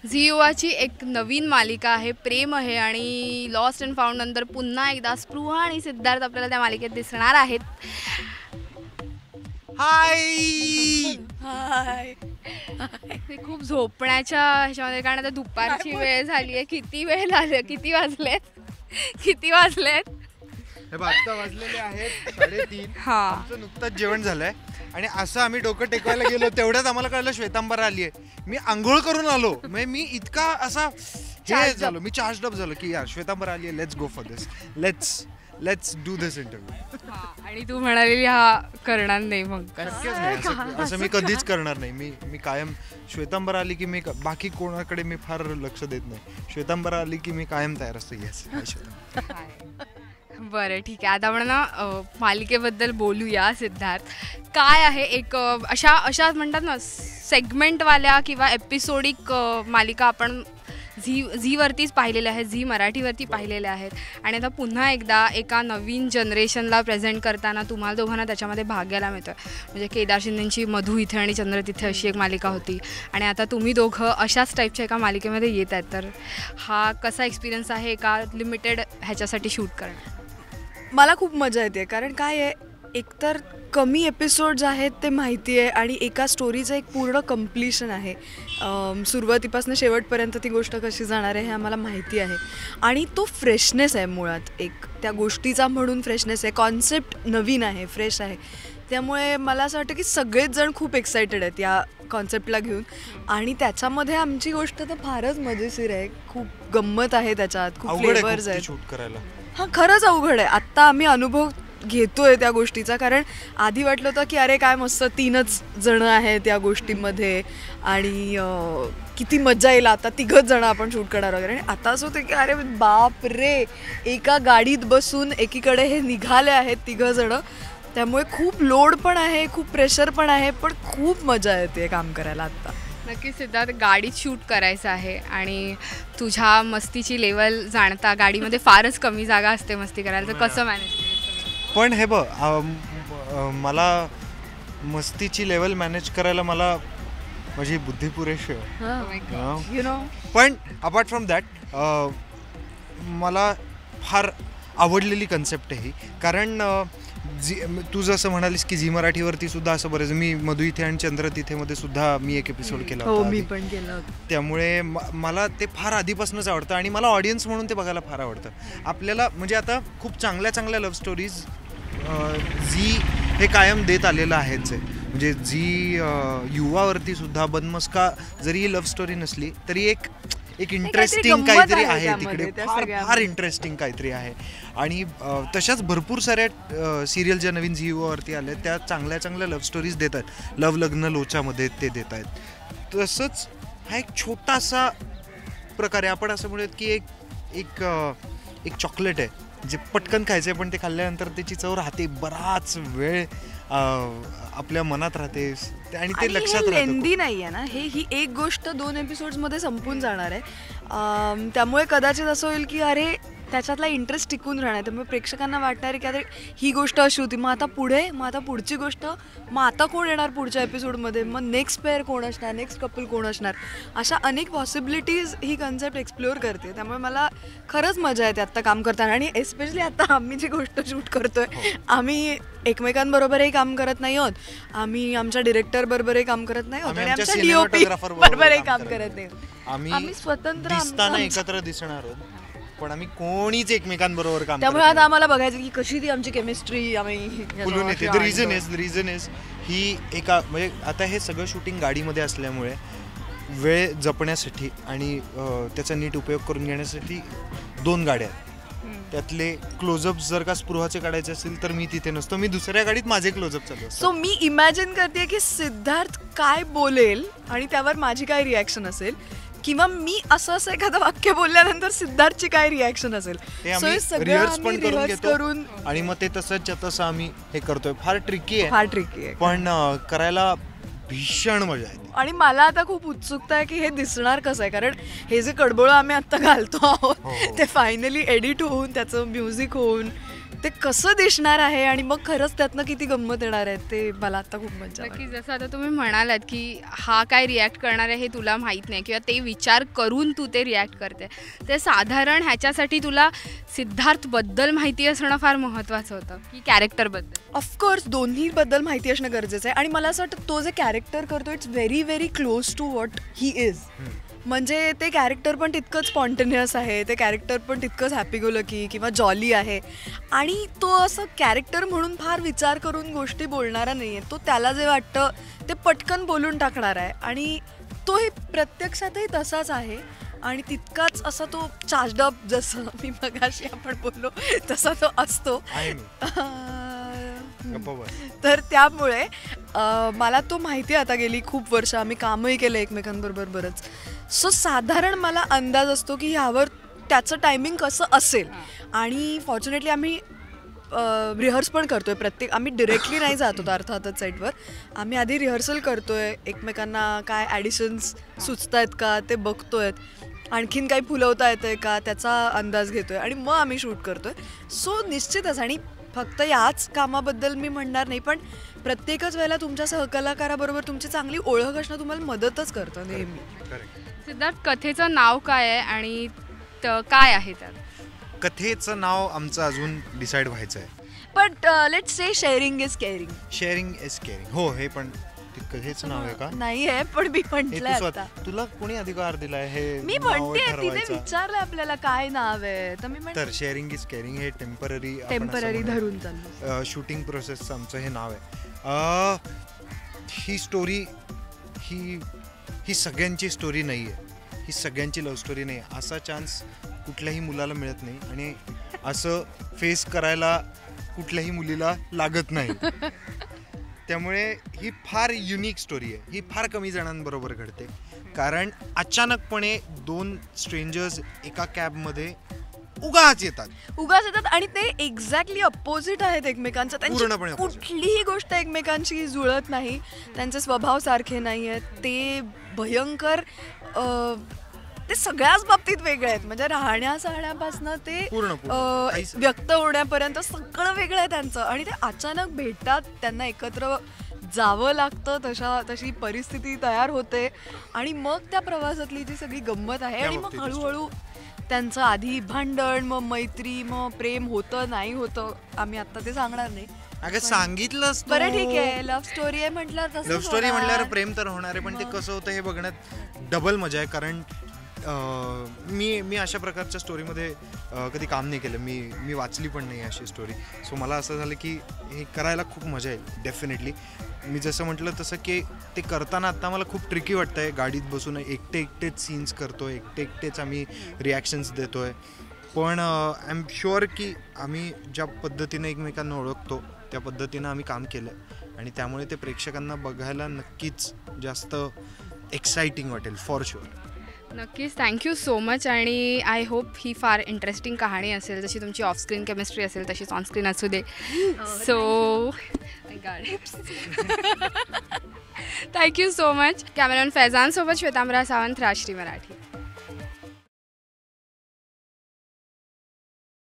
Zee युवाची एक नवीन मालिका आहे, प्रेम आहे आणि लॉस्ट अँड फाउंड नंतर पुन्हा एकदा स्पृहा आणि सिद्धार्थ आपल्याला त्या मालिकेत दिसणार आहेत. हाय हाय. ते खूप झोपण्याच्या ह्याच्यामध्ये, कारण आता दुपारची वेळ झाली आहे. किती वेळ झाले, किती वाजलेत हे आत्ता वाजलेले आहेत 3:30. आमचं नुकतंच जेवण झालंय आणि असं आम्ही डोकं टेकवायला गेलो तेवढ्यात आम्हाला कळलं श्वेतांबरा आली आहे. मी आंघोळ करून आलो, म्हणजे मी इतका असा हे झालो, मी चार्ज अप झालो की यार श्वेतांबरा आली आहे, let's go for this, let's do this interview. आणि तू म्हणाली हा करणार नाही, मग शक्यच नाही असं मी कधीच करणार नाही. मी कायम श्वेतांबरा आली की मी बाकी कोणाकडे मी फार लक्ष देत नाही. श्वेतांबरा आली की मी कायम तयार असतो. येस श्वेतांबरा. बरं ठीक आहे, आता आपण ना मालिकेबद्दल बोलूया. सिद्धार्थ, काय आहे एक अशा म्हणतात ना सेगमेंटवाल्या किंवा एपिसोडिक मालिका आपण झीवरतीच पाहिलेल्या आहेत, झी मराठीवरती पाहिलेल्या आहेत आणि आता पुन्हा एकदा एका नवीन जनरेशनला प्रेझेंट करताना तुम्हाला दोघांना त्याच्यामध्ये भाग घ्यायला मिळतो. म्हणजे केदार शिंदेंची मधू इथे आणि चंद्र तिथे अशी एक मालिका होती आणि आता तुम्ही दोघं अशाच टाईपच्या एका मालिकेमध्ये येत आहेत. तर हा कसा एक्सपिरियन्स आहे एका लिमिटेड ह्याच्यासाठी शूट करणं? मला खूप मजा येते, कारण काय आहे, एकतर कमी एपिसोड्स आहेत ते माहिती आहे आणि एका स्टोरीचं एक पूर्ण कम्प्लिशन आहे. सुरुवातीपासून शेवटपर्यंत ती गोष्ट कशी जाणार आहे हे आम्हाला माहिती आहे आणि तो फ्रेशनेस आहे मुळात, एक त्या गोष्टीचा म्हणून फ्रेशनेस आहे. कॉन्सेप्ट नवीन आहे, फ्रेश आहे, त्यामुळे मला असं वाटतं की सगळेच जण खूप एक्सायटेड आहेत या कॉन्सेप्टला घेऊन आणि त्याच्यामध्ये आमची गोष्ट तर फारच मजेशीर आहे. खूप गंमत आहे त्याच्यात, खूप फ्लेवर्स आहेत शूट करायला. हां, खरंच अवघड आहे. आत्ता आम्ही अनुभव घेतोय त्या गोष्टीचा, कारण आधी वाटलं होतं की अरे काय मस्त 3च जण आहेत या गोष्टीमध्ये आणि किती मजा येईल, आता 3च जण आपण शूट करणार वगैरे. आणि आता असं होतं की अरे बाप रे, एका गाडीत बसून एकीकडे हे निघाले आहेत 3 जण, त्यामुळे खूप लोड पण आहे, खूप प्रेशर पण आहे, पण खूप मजा येते काम करायला आत्ता. नक्कीच सिद्धार्थ, गाडीत शूट करायचं आहे आणि तुझ्या मस्तीची लेवल जाणता गाडीमध्ये फारच कमी जागा असते मस्ती करायला, तर कसं मॅनेज केलं? पण हे बघ, मला मस्तीची लेवल मॅनेज करायला मला माझी बुद्धी पुरेशी आहे. पण अपार्ट फ्रॉम दॅट मला फार आवडलेली कन्सेप्ट आहे ही, कारण तू जसं म्हणालीस की झी मराठीवरती सुद्धा असं बरेच, मी मधु इथे आणि चंद्र तिथे मध्ये सुद्धा मी एक एपिसोड केला होता. मी पण केला होता. त्यामुळे मला ते फार आधीपासूनच आवडतं आणि मला ऑडियन्स म्हणून ते बघायला फार आवडतं. आपल्याला म्हणजे आता खूप चांगल्या लव्ह स्टोरीज झी हे कायम देत आलेलं आहेच आहे. म्हणजे झी युवावरती सुद्धा बनमस्का जरी ही लव्ह स्टोरी नसली तरी एक इंटरेस्टिंग काहीतरी आहे तिकडे, फार इंटरेस्टिंग काहीतरी आहे. आणि तशाच भरपूर साऱ्या सिरियल ज्या नवीन झी युवावरती आल्या त्या चांगल्या लव्ह स्टोरीज देत आहेत. लव लग्न लोचामध्ये ते देत आहेत. तसंच हा एक छोटासा प्रकार आहे. आपण असं म्हणूयात की एक चॉकलेट आहे जे पटकन खायचं आहे, पण ते खाल्ल्यानंतर त्याची चव राहते, बराच वेळ आपल्या मनात राहते आणि ते लक्षात राहतं. लेंदी नाही आहे ना, ही एक गोष्ट 2 एपिसोड्समध्ये संपून जाणार आहे. त्यामुळे कदाचित असं होईल की अरे त्याच्यातला इंटरेस्ट टिकून राहणार, त्यामुळे प्रेक्षकांना वाटणार की अरे ही गोष्ट अशी होती, मग आता पुढची गोष्ट, मग आता कोण येणार पुढच्या एपिसोडमध्ये, मग नेक्स्ट पेअर कोण असणार, नेक्स्ट कपल कोण असणार, अशा अनेक पॉसिबिलिटीज ही कन्सेप्ट एक्सप्लोअर करते. त्यामुळे मला खरंच मजा येते आत्ता काम करताना. आणि एस्पेशली आता आम्ही जी गोष्ट शूट करतोय, आम्ही एकमेकांबरोबरही काम करत नाही आहोत, आम्ही आमच्या डिरेक्टर बरोबरही काम करत नाही आहोत आणि आमच्या DOP बरोबरही काम करत नाही. आम्ही स्वतंत्र एकत्र दिसणार आहोत, पण आम्ही कोणीच एकमेकांबरोबर काम. त्यामुळे आता आम्हाला बघायचं की कशी ती आमची केमिस्ट्री आम्ही बोलून येते. रिझन इज ही एका, म्हणजे आता हे सगळं शूटिंग गाडीमध्ये असल्यामुळे वेळ जपण्यासाठी आणि त्याचा नीट उपयोग करून घेण्यासाठी 2 गाड्या आहेत. त्यातले क्लोजअप जर का स्पृहाचे काढायचे असेल तर मी तिथे नसतो, मी दुसऱ्या गाडीत माझे क्लोजअप चालू असतात. सो मी इमॅजिन करते की सिद्धार्थ काय बोलेल आणि त्यावर माझी काय रिॲक्शन असेल, किंवा मी असं एखादं वाक्य बोलल्यानंतर सिद्धार्थची काय रिॲक्शन असेल. रिहर्स पण करून आणि मग ते तसं आम्ही हे करतोय. फार ट्रिकी आहे, पण करायला भीषण मजा येते. आणि मला आता खूप उत्सुकता आहे की हे दिसणार कसं आहे, कारण हे जे कडबोळं आम्ही आता घालतो आहोत ते फायनली एडिट होऊन त्याचं म्युझिक होऊन ते कसं दिसणार आहे आणि मग खरंच त्यातनं किती गंमत येणार आहे ते मला आता खूप मजा नक्की. जसं आता तुम्ही म्हणालात की हा काय रिॲक्ट करणार आहे हे तुला माहीत नाही किंवा ते विचार करून तू ते रिॲक्ट करते, ते साधारण ह्याच्यासाठी तुला सिद्धार्थबद्दल माहिती असणं फार महत्त्वाचं होतं की कॅरेक्टरबद्दल? ऑफकोर्स दोन्हीबद्दल माहिती असणं गरजेचं आहे आणि मला असं वाटतं तो जे कॅरेक्टर करतो it's very very close to what he is. म्हणजे ते कॅरेक्टर पण तितकंच स्पॉन्टेनियस आहे, ते कॅरेक्टर पण तितकंच हॅपी गो लकी किंवा जॉली आहे आणि तो असं कॅरेक्टर म्हणून फार विचार करून गोष्टी बोलणारा नाही आहे. तो त्याला जे वाटतं ते पटकन बोलून टाकणार आहे आणि तोही प्रत्यक्षातही तसाच आहे आणि तितकाच असा तो चार्जड अप, जसं मी मगाशी आपण बोललो तसा तो असतो. तर त्यामुळे मला तो माहिती आता गेली खूप वर्ष, आम्ही कामही केलं एकमेकांबरोबर बरंच. सो साधारण मला अंदाज असतो की ह्यावर त्याचं टायमिंग कसं असेल आणि फॉर्च्युनेटली आम्ही रिहर्स पण करतोय प्रत्येक. आम्ही डिरेक्टली नाही जात होतो अर्थातच सेटवर, आम्ही आधी रिहर्सल करतोय, एकमेकांना काय ॲडिशन्स सुचत आहेत का ते बघतोय, आणखीन काही फुलवता येतंय का त्याचा अंदाज घेतोय आणि मग आम्ही शूट करतोय. सो निश्चितच, आणि फक्त याच कामाबद्दल मी म्हणणार नाही, पण प्रत्येकच वेळेला तुमच्या सहकलाकाराबरोबर तुमची चांगली ओळख असणं तुम्हाला मदतच करतं नेहमी. सिद्धार्थ, कथेचं नाव काय आहे आणि काय आहे त्यात? कथेचं नाव आमचं अजून डिसाईड व्हायचं आहे, but let's say sharing is caring. Sharing is caring. हो, हे पण कथेचं नाव आहे का? नाही आहे, पण मी म्हटलंय आता. तुला कोणी अधिकार दिलाय हे? मी म्हणते, तिने विचारलं आपल्याला काय नाव आहे तर मी तर शेअरिंग इज केअरिंग हे टेम्पररी धरून चाललं. शूटिंग प्रोसेसचं आमचं हे नाव आहे. ही स्टोरी ही सगळ्यांची स्टोरी नाही आहे, ही सगळ्यांची लव्ह स्टोरी नाही आहे. असा चान्स कुठल्याही मुलाला मिळत नाही आणि असं फेस करायला कुठल्याही मुलीला लागत नाही. त्यामुळे ही फार युनिक स्टोरी आहे. ही फार कमी जणांबरोबर घडते, कारण अचानकपणे दोन स्ट्रेंजर्स एका कॅबमध्ये उगाच येतात आणि ते एक्झॅक्टली अपोजिट आहेत एकमेकांचं. त्यांची कुठलीही गोष्ट एकमेकांशी जुळत नाही, त्यांचे स्वभाव सारखे नाही आहेत, ते भयंकर ते सगळ्याच बाबतीत वेगळे आहेत. म्हणजे राहण्यापासून ते व्यक्त होण्यापर्यंत सगळं वेगळं आहे त्यांचं आणि ते अचानक भेटतात, त्यांना एकत्र जावं लागतं, तशी परिस्थिती तयार होते आणि मग त्या प्रवासातली जी सगळी गंमत आहे आणि मग हळूहळू त्यांचं आधी भांडण, मग मैत्री, मग प्रेम होतं नाही होतं, आम्ही आता ते सांगणार नाही. अगं सांगितलंच बरं ठीक आहे, लव्ह स्टोरी आहे म्हटल्यावर लव्ह स्टोरी म्हटल्यावर प्रेम तर होणार आहे, पण ते कसं होतं हे बघण्यात डबल मजा आहे. कारण मी अशा प्रकारच्या स्टोरीमध्ये कधी काम नाही केलं, मी वाचली पण नाही अशी स्टोरी. सो मला असं झालं की हे करायला खूप मजा येईल डेफिनेटली. मी जसं म्हटलं तसं की ते करताना आत्ता मला खूप ट्रिकी वाटतं आहे. गाडीत बसून एकटेच सीन्स करतो, एकटेच आम्ही रिॲक्शन्स देतो आहे, पण आय एम शुअर की आम्ही ज्या पद्धतीने एकमेकांना ओळखतो त्या पद्धतीनं आम्ही काम केलं आहे आणि त्यामुळे ते प्रेक्षकांना बघायला नक्कीच जास्त एक्साइटिंग वाटेल फॉर शुअर. नक्कीच. Thank you so much. आणि आय होप ही फार इंटरेस्टिंग कहाणी असेल, जशी तुमची ऑफस्क्रीन केमिस्ट्री असेल तशीच ऑनस्क्रीन असू दे. So thank you so much. Cameraman Faizan सोबत श्वेतांबरा सावंत, राजश्री मराठी.